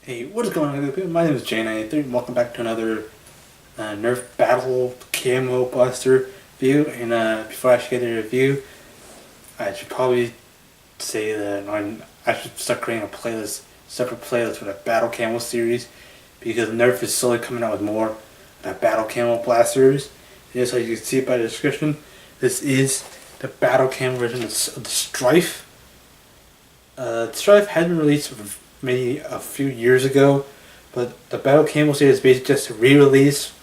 Hey, what is going on, people? My name is J93 and welcome back to another Nerf Battle Camo Buster review. And before I actually get the review, I should probably say that I should start creating a playlist, separate playlist for the Battle Camo series, because Nerf is slowly coming out with more Battle Camo blasters. And so you can see by the description, this is the Battle Camo version of the Stryfe. Stryfe had been released maybe a few years ago, but the Battle Camo series is basically just a re-release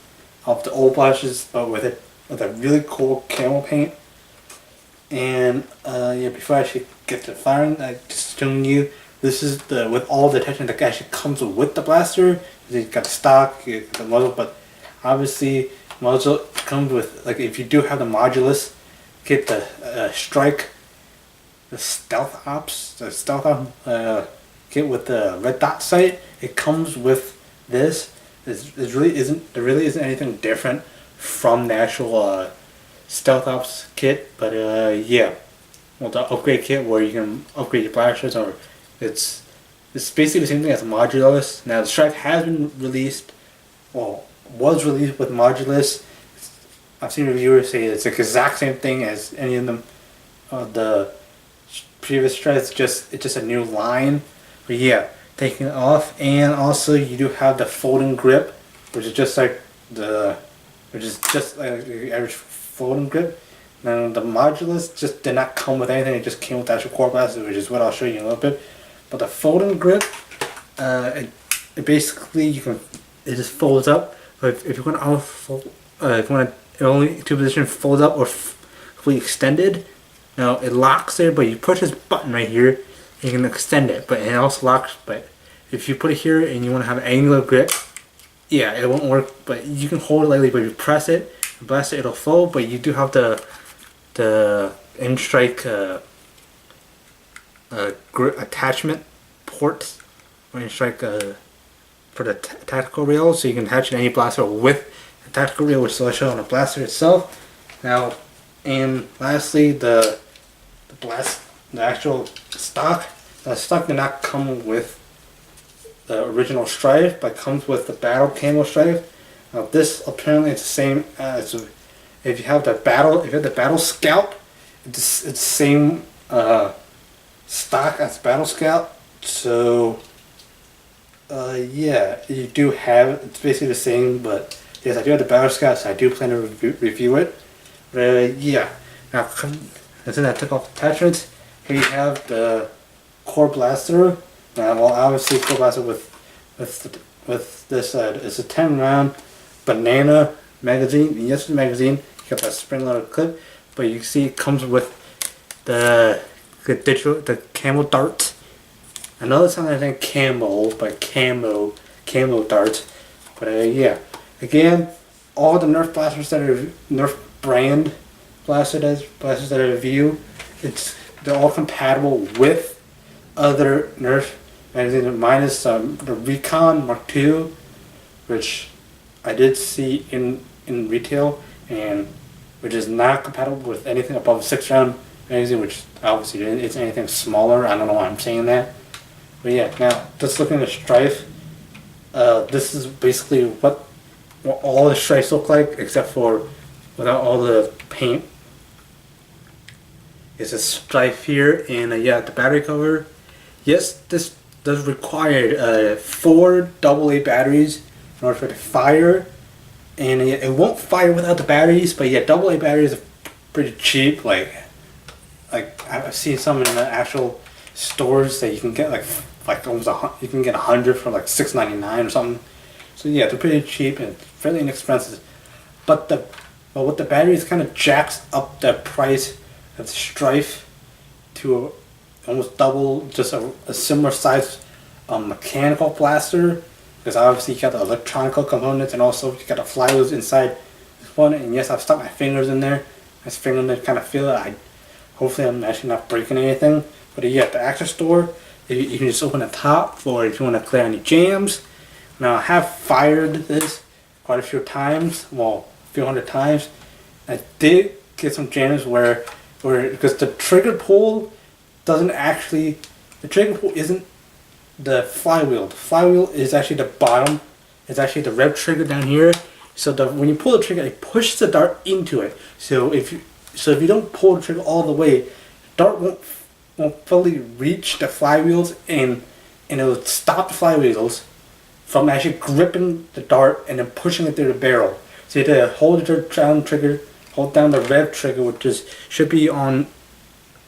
of the old blasters, but with a really cool camo paint. And yeah, before I actually get to firing, I just showing you this is with all the attachment that actually comes with the blaster. You got the stock, you got the muzzle, but obviously muzzle comes with, like, if you do have the modulus, get the strike, the stealth ops kit with the red dot sight. It comes with this. There really isn't anything different from the actual stealth ops kit, but yeah, well, the upgrade kit where you can upgrade your blasters, or it's basically the same thing as modulus. Now the Stryfe has been released, well, was released with modulus. I've seen reviewers say it's the exact same thing as any of them. The previous Stryfe, it's just a new line. But yeah, taking it off, and also you do have the folding grip, which is just like the average folding grip. Now the modulus just did not come with anything; it just came with the actual core blaster, which is what I'll show you in a little bit. But the folding grip, it basically it just folds up. But if you want it only two position folds up or fully extended. Now it locks there, but you push this button right here, you can extend it, but it also locks. But if you put it here and you want to have an angular grip, yeah, it won't work. But you can hold it lightly, but if you press it, blast it, it'll fold. But you do have the in-strike grip attachment ports, or in-strike for the tactical reel, so you can attach it to any blaster with a tactical reel, which I'll show on the blaster itself. Now, and lastly, the actual stock. The stock did not come with the original Stryfe, but comes with the Battle Camo Stryfe. Now this apparently it's the same as if you have the Battle Scout. It's the same stock as Battle Scout. So yeah, you do have it. It's basically the same, but yes, I do have the Battle Scout, so I do plan to review it. But yeah, now since I took off the attachments, here you have the core blaster. Now, well, obviously core blaster with this it's a 10-round banana magazine. And yes, the magazine, you got that spring-loaded clip, but you can see it comes with the camo darts. Another time I think camo, but camo darts. But yeah, again, all the Nerf blasters that are Nerf brand blasters that I review, they're all compatible with other Nerf magazines, minus the Recon Mark II, which I did see in retail, and which is not compatible with anything above a 6-round magazine, which obviously isn't anything smaller. I don't know why I'm saying that. But yeah, now just looking at Stryfe, this is basically what all the Stryfes look like, except for without all the paint. It's a Stryfe here, and yeah, the battery cover. Yes, this does require 4 AA batteries in order for it to fire, and it won't fire without the batteries. But yeah, AA batteries are pretty cheap. Like I've seen some in the actual stores that you can get like almost you can get 100 for like $6.99 or something. So yeah, they're pretty cheap and fairly inexpensive. But with the batteries, kind of jacks up the price of the Stryfe to almost double just a similar size mechanical blaster, because obviously you got the electronic components, and also you got the flywheels inside this one. And yes, I've stuck my fingers in there. My fingernails kind of feel it. Hopefully I'm actually not breaking anything. But yeah, the Action Store, you can just open the top for if you want to clear any jams. Now I have fired this quite a few times, well, a few hundred times. I did get some jams where because the trigger pull isn't the flywheel. The flywheel is actually the bottom. It's actually the rev trigger down here. So when you pull the trigger, it pushes the dart into it. So if you don't pull the trigger all the way, the dart won't fully reach the flywheels, and it'll stop the flywheels from actually gripping the dart and then pushing it through the barrel. So you have to hold the down trigger, hold down the rev trigger, which should be on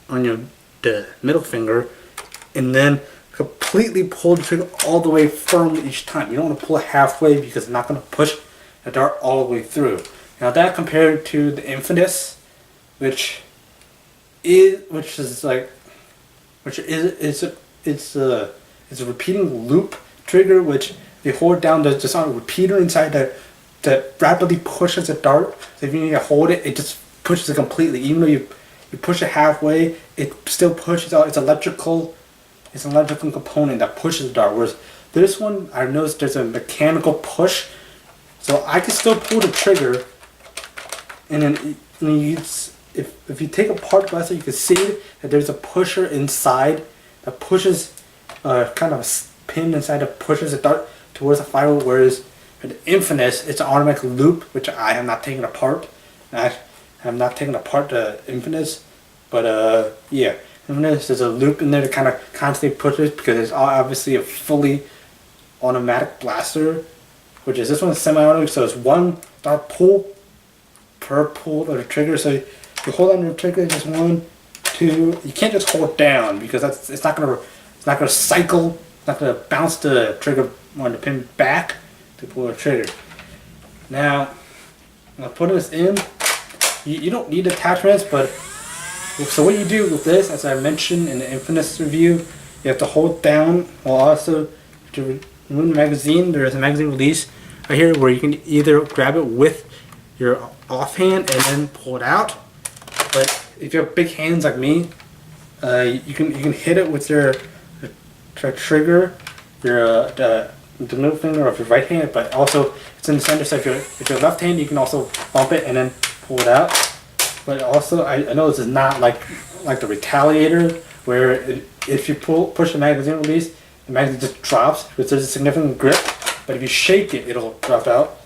the middle finger, and then completely pull the trigger all the way firmly each time. You don't want to pull it halfway because it's not going to push the dart all the way through. Now that compared to the Infamous, which is a repeating loop trigger, which if you hold down, there's a repeater inside that rapidly pushes the dart. So if you need to hold it, it just pushes it completely. Even though you push it halfway, it still pushes out. It's an electrical component that pushes the dart. Whereas this one, I noticed there's a mechanical push. So I can still pull the trigger, and then if you take apart the blaster, you can see that there's a pusher inside that pushes kind of a pin inside that pushes the dart towards the flywheel. Whereas for the Infamous, it's an automatic loop, which I have not taken apart. I have not taken apart the Infamous, but yeah, Infamous, there's a loop in there that kind of constantly pushes because it's obviously a fully automatic blaster. Which is this one's semi-automatic, so it's one dart pull per pull of the trigger. So you hold on to the trigger, just 1, 2. You can't just hold down because it's not gonna cycle. It's not gonna bounce the trigger on the pin back to pull the trigger. Now, I'm putting this in. You don't need attachments, but so what you do with this, as I mentioned in the Infamous review, you have to hold down while also to remove the magazine. There is a magazine release right here where you can either grab it with your offhand and then pull it out. But if you have big hands like me, you can hit it with your trigger, the middle finger of your right hand, but also it's in the center. So if you're left hand, you can also bump it and then pull it out. But also, I know this is not like the Retaliator, where if you push the magazine release, the magazine just drops, because there's a significant grip. But if you shake it, it'll drop out.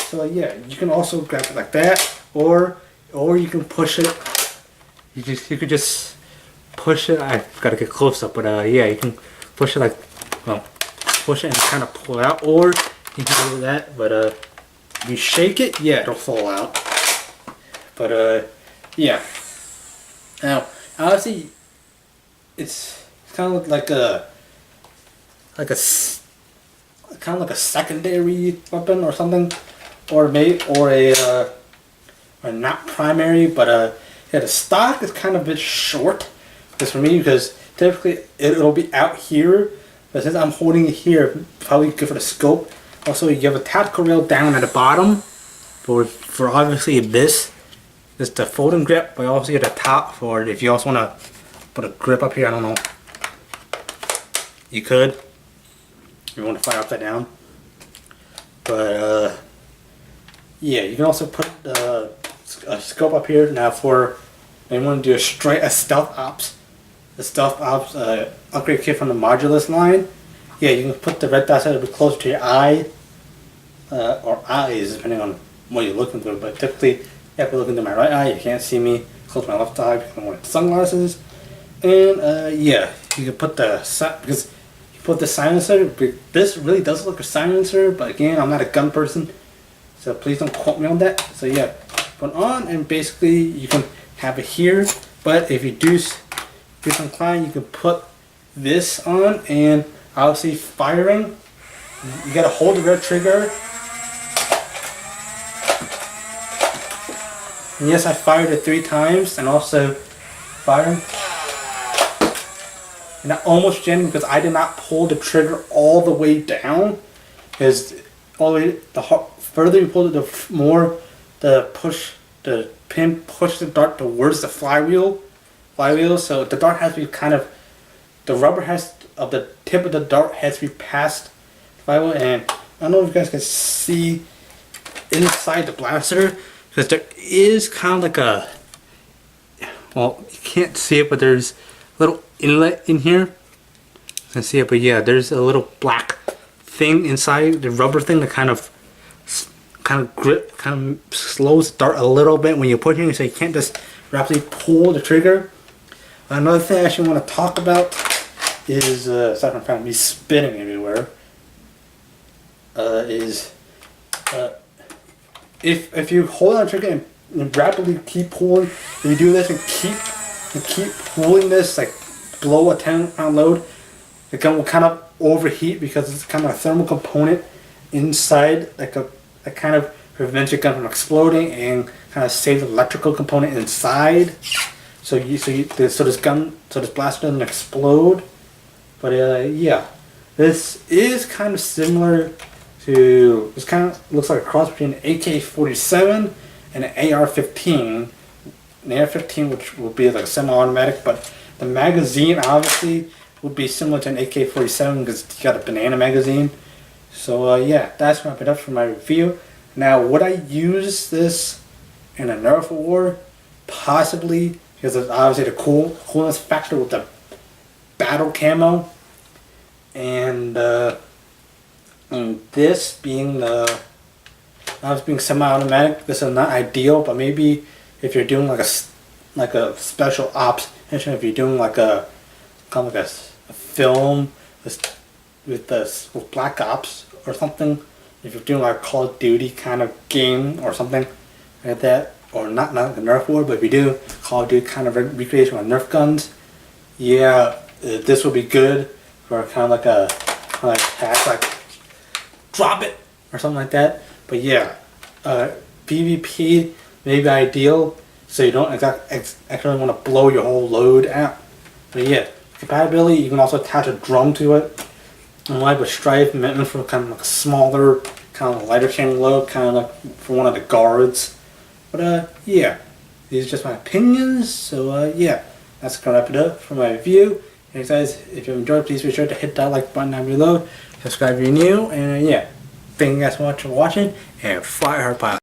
So yeah, you can also grab it like that, or you can push it. You could just push it. I've got to get close up, but yeah, you can push it push it and kind of pull it out, or you can do that. But if you shake it, yeah, it'll fall out. But yeah. Now, honestly, it's kind of like a secondary weapon or something, or not primary. But yeah, the stock is kind of a bit short. Just for me, because typically it'll be out here, but since I'm holding it here, probably good for the scope. Also, you have a tactical rail down at the bottom for obviously this. It's the folding grip, but also at the top for if you also want to put a grip up here. I don't know. You could. If you want to fire upside down. But yeah, you can also put a scope up here. Now for anyone to do a stealth ops. The stealth ops upgrade kit from the Modulus line. Yeah, you can put the red dot a bit closer to your eye or eyes, depending on what you're looking for. But typically, you have to look into my right eye. You can't see me. Close my left eye because I'm wearing sunglasses. And yeah, you can put because you put the silencer. This really does look like a silencer, but again, I'm not a gun person, so please don't quote me on that. So yeah, put on, and basically you can have it here. But if you do inclined, you can put this on, and obviously firing, you gotta hold the red trigger. And yes, I fired it 3 times, and also firing. And I almost jammed because I did not pull the trigger all the way down. Because the further you pull it, the more the pin push the dart towards the flywheel. So the dart has to be the rubber of the tip of the dart has to be past the flywheel. And I don't know if you guys can see inside the blaster, because there is kind of like you can't see it, but there's a little inlet in here. You can see it, but yeah, there's a little black thing inside, the rubber thing that kind of grip, kind of slows start a little bit when you're pushing, so you can't just rapidly pull the trigger. Another thing I actually want to talk about is, aside from me spinning everywhere, if you hold on the trigger and rapidly keep pulling, if you do this and keep pulling this like below a 10-pound load, the gun will kind of overheat because it's kind of a thermal component inside, like that kind of prevents your gun from exploding and kind of saves the electrical component inside. So this blaster doesn't explode. But yeah, this is kind of similar to, this kind of looks like a cross between an AK-47 and an AR-15. An AR-15, which will be like a semi-automatic, but the magazine obviously would be similar to an AK-47 because it's got a banana magazine. So yeah, that's wrap it up for my review. Now, would I use this in a Nerf war? Possibly, because it's obviously the coolness factor with the battle camo, and this being being semi-automatic, this is not ideal. But maybe if you're doing like a special ops mission, if you're doing like a kind of like a film with Black Ops or something, if you're doing like a Call of Duty kind of game or something like that, or not like a Nerf war, but if you do Call of Duty kind of recreation with Nerf guns, yeah, this would be good for kind of like a like drop it or something like that. But yeah, PvP may be ideal, so you don't actually want to blow your whole load out. But yeah, compatibility, you can also attach a drum to it. And like with Stryfe, meant for kind of like a smaller, kind of lighter chaining load, kind of like for one of the guards. But yeah, these are just my opinions. So yeah, that's gonna wrap it up for my review. And guys, if you enjoyed, please be sure to hit that like button down below, subscribe if you're new, and yeah, thank you guys so much for watching, and fire hard pilot.